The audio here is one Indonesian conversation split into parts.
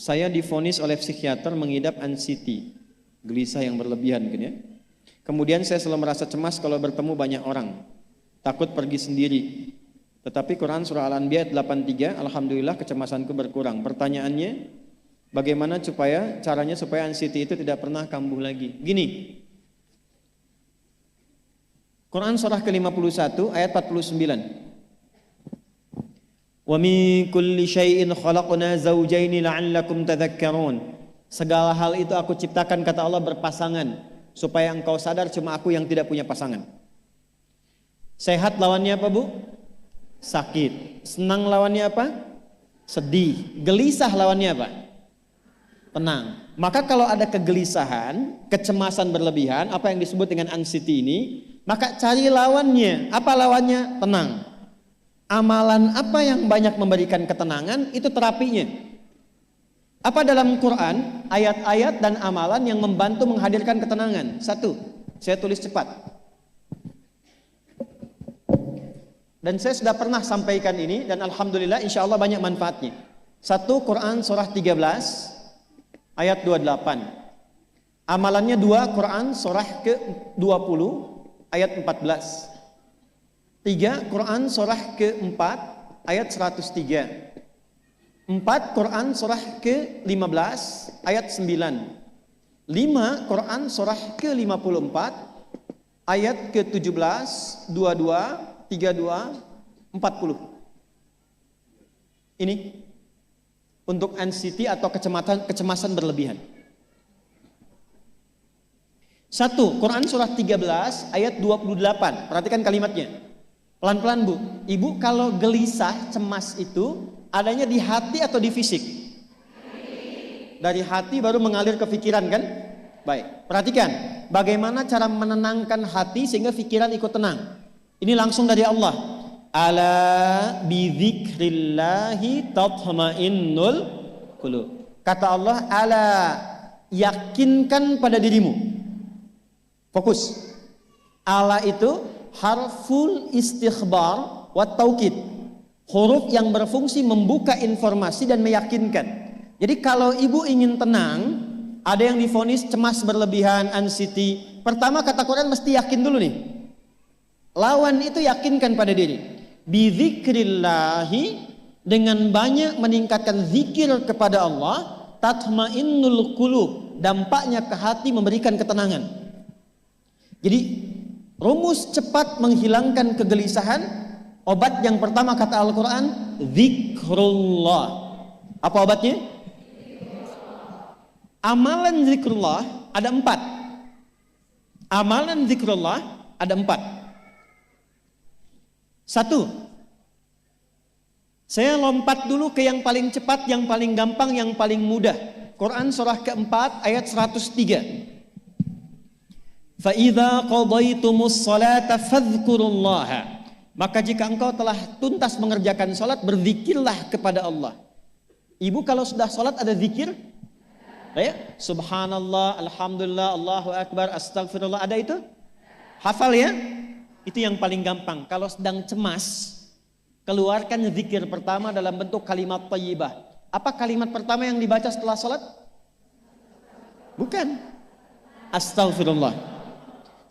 Saya divonis oleh psikiater mengidap anxiety, gelisah yang berlebihan kan ya. Kemudian saya selalu merasa cemas kalau bertemu banyak orang, takut pergi sendiri. Tetapi Quran surah Al-Anbiya 83, alhamdulillah kecemasanku berkurang. Pertanyaannya, bagaimana caranya supaya anxiety itu tidak pernah kambuh lagi? Gini, Quran surah ke-51 ayat 49. Wa min kulli syai'in khalaqna zawjaini la'allakum tadhakkarun. Segala hal itu aku ciptakan, kata Allah, berpasangan supaya engkau sadar cuma aku yang tidak punya pasangan. Sehat lawannya apa, Bu? Sakit. Senang lawannya apa? Sedih. Gelisah lawannya apa? Tenang. Maka kalau ada kegelisahan, kecemasan berlebihan, apa yang disebut dengan anxiety ini, maka cari lawannya. Apa lawannya? Tenang. Amalan apa yang banyak memberikan ketenangan, itu terapinya. Apa dalam Quran, ayat-ayat dan amalan yang membantu menghadirkan ketenangan? Satu, saya tulis cepat. Dan saya sudah pernah sampaikan ini, dan alhamdulillah insya Allah banyak manfaatnya. Satu, Quran surah 13 ayat 28. Amalannya dua, Quran surah ke-20 ayat 14. Tiga, Quran surah ke-4 ayat 103. 4, Quran surah ke-15 ayat 9. 5, Quran surah ke-54 ayat ke-17, 22, 32, 40. Ini untuk anxiety atau kecemasan berlebihan. 1, Quran surah 13 ayat 28. Perhatikan kalimatnya. Pelan-pelan, Bu. Ibu kalau gelisah, cemas itu adanya di hati atau di fisik? Dari hati baru mengalir ke pikiran kan? Baik, perhatikan bagaimana cara menenangkan hati sehingga pikiran ikut tenang. Ini langsung dari Allah. Ala bidzikrillahi tatma'innul qulub. Kata Allah, ala, yakinkan pada dirimu. Fokus. Ala itu harful istikhbar wa taukid. Huruf yang berfungsi membuka informasi dan meyakinkan. Jadi kalau ibu ingin tenang, ada yang divonis cemas berlebihan, anxiety. Pertama kata Quran mesti yakin dulu nih. Lawan itu yakinkan pada diri. Bidzikrillahi, dengan banyak meningkatkan zikir kepada Allah, tatmainnul qulub, dampaknya ke hati memberikan ketenangan. Jadi rumus cepat menghilangkan kegelisahan, obat yang pertama kata Al-Quran, zikrullah. Apa obatnya? Amalan zikrullah ada 4. Amalan zikrullah ada 4. 1, saya lompat dulu ke yang paling cepat, yang paling gampang, yang paling mudah. Quran surah ke-4 ayat 103. فَإِذَا قَضَيْتُمُ الصَّلَاةَ فَاذْكُرُوا اللَّهَ. Maka jika engkau telah tuntas mengerjakan salat, berzikirlah kepada Allah. Ibu kalau sudah salat ada zikir? Ya? Subhanallah, alhamdulillah, Allahu akbar, astagfirullah, ada itu? Hafal ya? Itu yang paling gampang. Kalau sedang cemas, keluarkan zikir pertama dalam bentuk kalimat thayyibah. Apa kalimat pertama yang dibaca setelah salat? Bukan. Astagfirullah.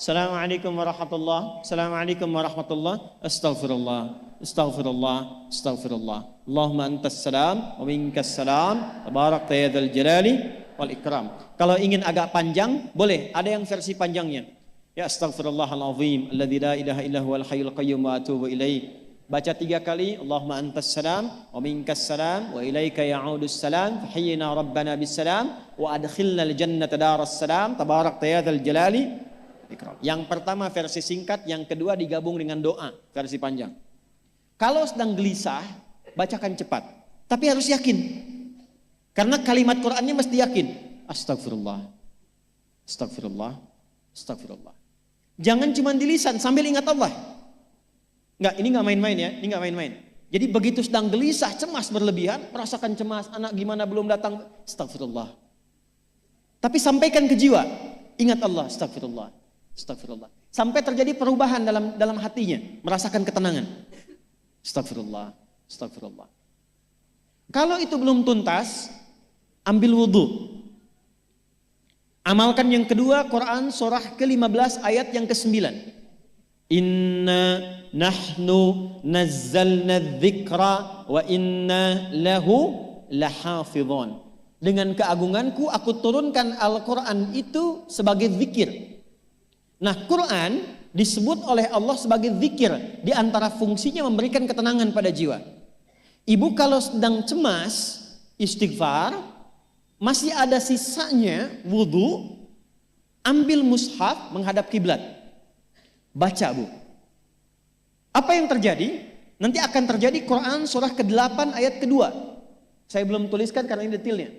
Assalamualaikum warahmatullah. Assalamualaikum warahmatullah. Astaghfirullah. Astaghfirullah. Astaghfirullah. Allahumma antas salam wa minkas salam. Tabarakta ya dzal jalali wal ikram. Kalau ingin agak panjang, boleh. Ada yang versi panjangnya. Ya astaghfirullahalazim alladzi la ilaha illa huwal hayyul qayyum wa atubu ilaih. Baca 3 kali. Allahumma antas salam wa minkas salam wa ilaika ya'udus salam. Fahayyina rabbana bis salam wa adkhilna al jannata daras salam. Tabarakta ya dzal jalali. Yang pertama versi singkat, yang kedua digabung dengan doa versi panjang. Kalau sedang gelisah, bacakan cepat, tapi harus yakin. Karena kalimat Qur'annya mesti yakin. Astagfirullah, astagfirullah, astagfirullah. Jangan cuma di lisan sambil ingat Allah. Enggak, ini enggak main-main ya, ini enggak main-main. Jadi begitu sedang gelisah, cemas berlebihan, merasakan cemas, anak gimana belum datang, astagfirullah. Tapi sampaikan ke jiwa, ingat Allah, astagfirullah. Astagfirullah. Sampai terjadi perubahan dalam hatinya, merasakan ketenangan. Astagfirullah, astagfirullah. Kalau itu belum tuntas, ambil wudhu. Amalkan yang kedua, Quran surah ke-15 ayat yang ke-9. Inna nahnu nazzalna dzikra wa inna lahu lahafidhun. Dengan keagunganku aku turunkan Al-Quran itu sebagai zikir. Nah, Quran disebut oleh Allah sebagai zikir. Di antara fungsinya memberikan ketenangan pada jiwa. Ibu kalau sedang cemas, istighfar, masih ada sisanya wudhu, ambil mushaf menghadap kiblat. Baca, Bu. Apa yang terjadi? Nanti akan terjadi Quran surah ke-8 ayat kedua. Saya belum tuliskan karena ini detailnya.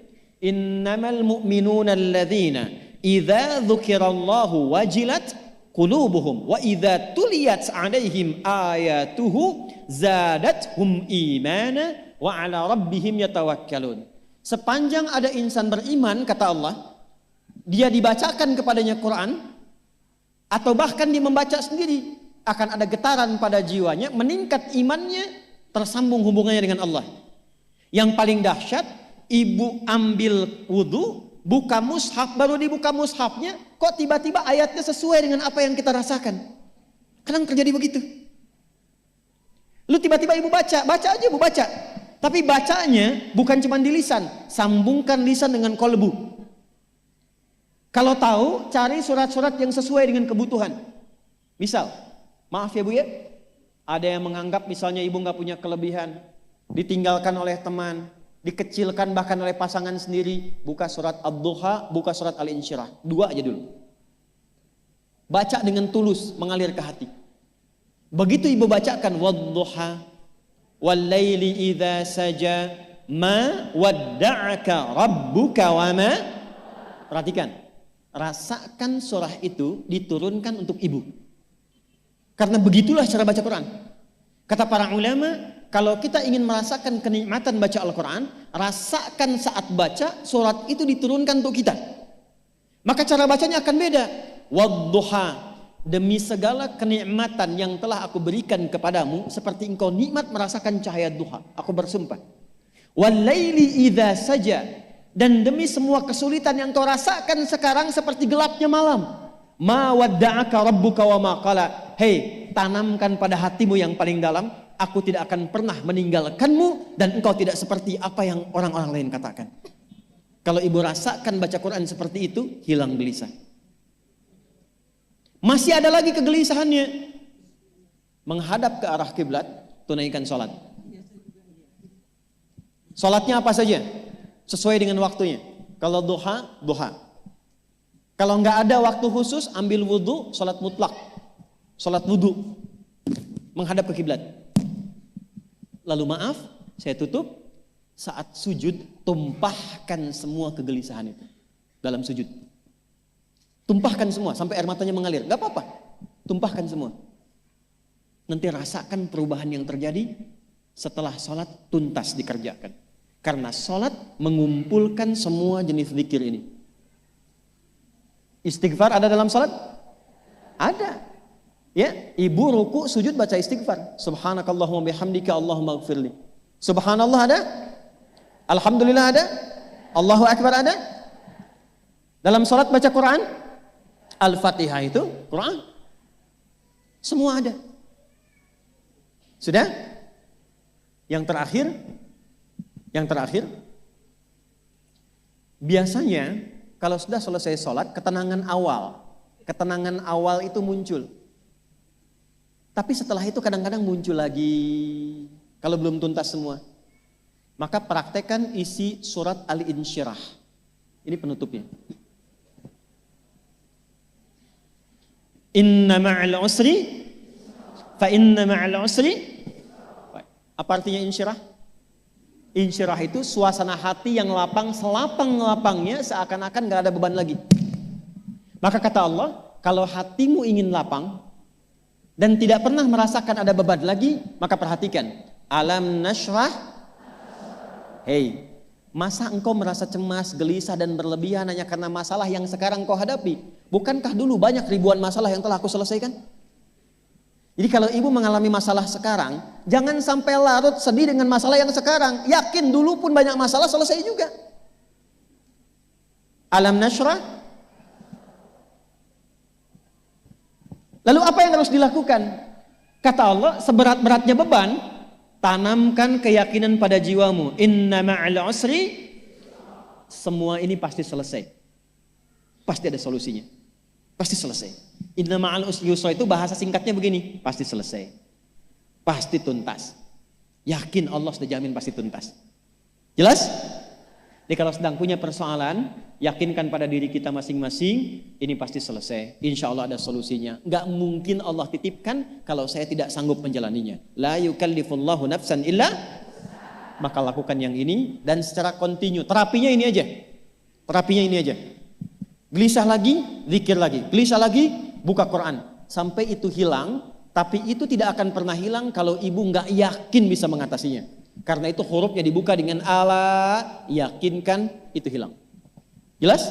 Innamal mu'minuna alladzina idza dzukirallahu wajilat qulubuhum wa idza tuliyat 'alaihim ayatuhu zadathum imana wa 'ala rabbihim yatawakkalun. Sepanjang ada insan beriman, kata Allah, dia dibacakan kepadanya Quran atau bahkan dia membaca sendiri, akan ada getaran pada jiwanya, meningkat imannya, tersambung hubungannya dengan Allah. Yang paling dahsyat, ibu ambil wudhu, buka mushaf, baru dibuka mushafnya, kok tiba-tiba ayatnya sesuai dengan apa yang kita rasakan. Kadang terjadi begitu. Lu tiba-tiba ibu baca aja ibu baca. Tapi bacanya bukan cuma di lisan, sambungkan lisan dengan kolbu. Kalau tahu, cari surat-surat yang sesuai dengan kebutuhan. Misal, maaf ya Bu ya, ada yang menganggap misalnya ibu nggak punya kelebihan, ditinggalkan oleh teman, dikecilkan bahkan oleh pasangan sendiri, buka surat Ad-Duha, buka surat Al-Insyirah. 2 aja dulu. Baca dengan tulus, mengalir ke hati. Begitu ibu bacakan Wad-Duha, Wal-Laili idza saja, ma wadda'aka rabbuka wa ma. Perhatikan, rasakan surah itu diturunkan untuk ibu. Karena begitulah cara baca Quran. Kata para ulama, kalau kita ingin merasakan kenikmatan baca Al-Quran, rasakan saat baca, surat itu diturunkan untuk kita. Maka cara bacanya akan beda. Wadduha, demi segala kenikmatan yang telah aku berikan kepadamu, seperti engkau nikmat merasakan cahaya duha, aku bersumpah. Wal-laili idza saja, dan demi semua kesulitan yang kau rasakan sekarang seperti gelapnya malam. Ma wadda'aka rabbuka wa ma qala. Hei, tanamkan pada hatimu yang paling dalam, aku tidak akan pernah meninggalkanmu dan engkau tidak seperti apa yang orang-orang lain katakan. Kalau ibu rasakan baca Quran seperti itu, hilang gelisah. Masih ada lagi kegelisahannya. Menghadap ke arah kiblat, tunaikan sholat. Sholatnya apa saja? Sesuai dengan waktunya. Kalau duha, duha. Kalau nggak ada waktu khusus, ambil wudhu, sholat mutlak. Sholat wudhu. Menghadap ke kiblat. Lalu maaf, saya tutup. Saat sujud, tumpahkan semua kegelisahan itu dalam sujud. Tumpahkan semua sampai air matanya mengalir. Gak apa-apa, tumpahkan semua. Nanti rasakan perubahan yang terjadi setelah sholat tuntas dikerjakan. Karena sholat mengumpulkan semua jenis zikir ini. Istighfar ada dalam sholat? Ada. Ya, ibu ruku sujud baca istighfar. Subhanakallahumma bihamdika Allahumma ighfirli. Subhanallah ada? Alhamdulillah ada? Allahu Akbar ada? Dalam sholat baca Quran? Al-Fatihah itu Quran. Semua ada. Sudah? Yang terakhir, biasanya kalau sudah selesai sholat, ketenangan awal itu muncul. Tapi setelah itu kadang-kadang muncul lagi, kalau belum tuntas semua. Maka praktekkan isi surat Al-Insyirah. Ini penutupnya. Inna ma'al usri, fa inna ma'al usri. Apa artinya insyirah? Insyirah itu suasana hati yang lapang, selapang-lapangnya seakan-akan gak ada beban lagi. Maka kata Allah, kalau hatimu ingin lapang dan tidak pernah merasakan ada beban lagi, maka perhatikan. Alam nashrah. Hei, masa engkau merasa cemas, gelisah dan berlebihan hanya karena masalah yang sekarang kau hadapi? Bukankah dulu banyak ribuan masalah yang telah aku selesaikan? Jadi kalau ibu mengalami masalah sekarang, jangan sampai larut sedih dengan masalah yang sekarang. Yakin dulu pun banyak masalah selesai juga. Alam nashrah. Lalu apa yang harus dilakukan? Kata Allah, seberat-beratnya beban, tanamkan keyakinan pada jiwamu. Inna ma'al usri, semua ini pasti selesai. Pasti ada solusinya. Pasti selesai. Inna ma'al usri yusra itu bahasa singkatnya begini, pasti selesai. Pasti tuntas. Yakin Allah sudah jamin pasti tuntas. Jelas? Jadi kalau sedang punya persoalan, yakinkan pada diri kita masing-masing, ini pasti selesai. Insya Allah ada solusinya. Gak mungkin Allah titipkan kalau saya tidak sanggup menjalaninya. La yukallifullahu nafsan illa, maka lakukan yang ini dan secara kontinu. Terapinya ini aja. Terapinya ini aja. Gelisah lagi, zikir lagi. Gelisah lagi, buka Quran. Sampai itu hilang, tapi itu tidak akan pernah hilang kalau ibu gak yakin bisa mengatasinya. Karena itu hurufnya dibuka dengan ala, yakinkan, itu hilang. Jelas?